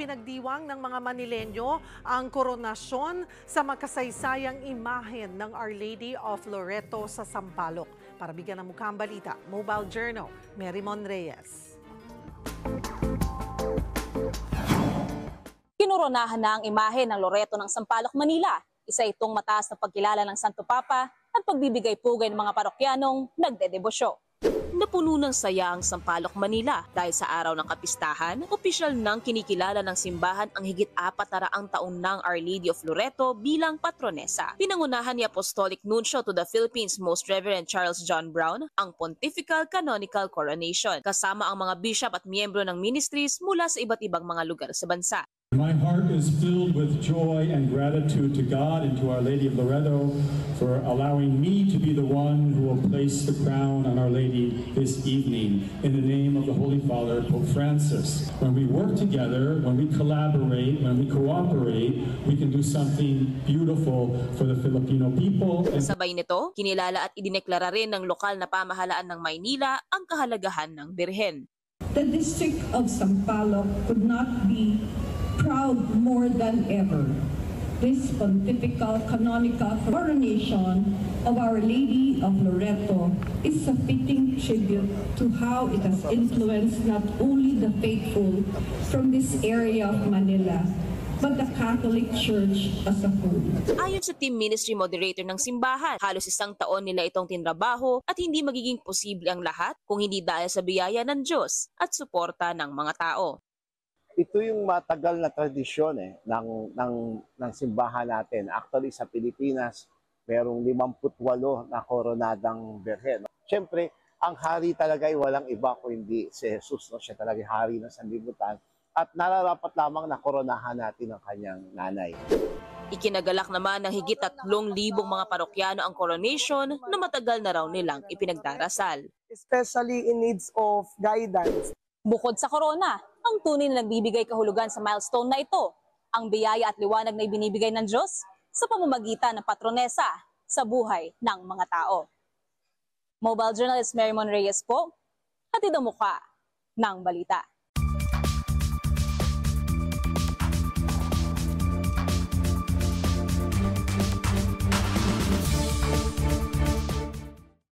Ipinagdiwang ng mga Manileño ang koronasyon sa makasaysayang imahen ng Our Lady of Loreto sa Sampaloc. Para bigyan ng mukhang balita, Mobile Journal, Merymon Reyes. Kinoronahan na ang imahe ng Loreto ng Sampaloc, Manila. Isa itong mataas na pagkilala ng Santo Papa at pagbibigay pugay ng mga parokyanong nagdedebosyo. Napuno ng saya ang Sampaloc, Manila dahil sa araw ng kapistahan, opisyal nang kinikilala ng simbahan ang higit 400 taon ng Our Lady of Loreto bilang patronesa. Pinangunahan ni Apostolic Nuncio to the Philippines Most Reverend Charles John Brown ang Pontifical Canonical Coronation kasama ang mga bishop at miyembro ng ministries mula sa iba't ibang mga lugar sa bansa. My heart is filled with joy and gratitude to God and to Our Lady of Loreto for allowing me to be the one who will place the crown on Our Lady this evening in the name of the Holy Father, Pope Francis. When we work together, when we collaborate, when we cooperate, we can do something beautiful for the Filipino people. Sabay nito, kinilala at idineklara rin ng lokal na pamahalaan ng Maynila ang kahalagahan ng Birhen. The District of Sampaloc could not be proud more than ever. This pontifical canonical coronation of Our Lady of Loreto is a fitting tribute to how it has influenced not only the faithful from this area of Manila, but the Catholic Church as a whole. Ayon sa team ministry moderator ng simbahan, halos 1 taon nila itong tinrabaho at hindi magiging posible ang lahat kung hindi dahil sa biyaya ng Diyos at suporta ng mga tao. Ito yung matagal na tradisyon ng simbahan natin. Actually, sa Pilipinas, merong 58 na koronadang Birhen. Siyempre, ang hari talaga ay walang iba kundi si Jesus. No? Siya talaga hari ng sanlibutan. At nararapat lamang na koronahan natin ang kanyang nanay. Ikinagalak naman ng higit 3,000 mga parokyano ang coronation na matagal na raw nilang ipinagdarasal. Especially in needs of guidance. Bukod sa corona, ang tunay na nagbibigay kahulugan sa milestone na ito, ang biyaya at liwanag na ibinibigay ng Diyos sa pamamagitan ng patronesa sa buhay ng mga tao. Mobile journalist Merymon Reyes po, hatid ang mukha ng balita.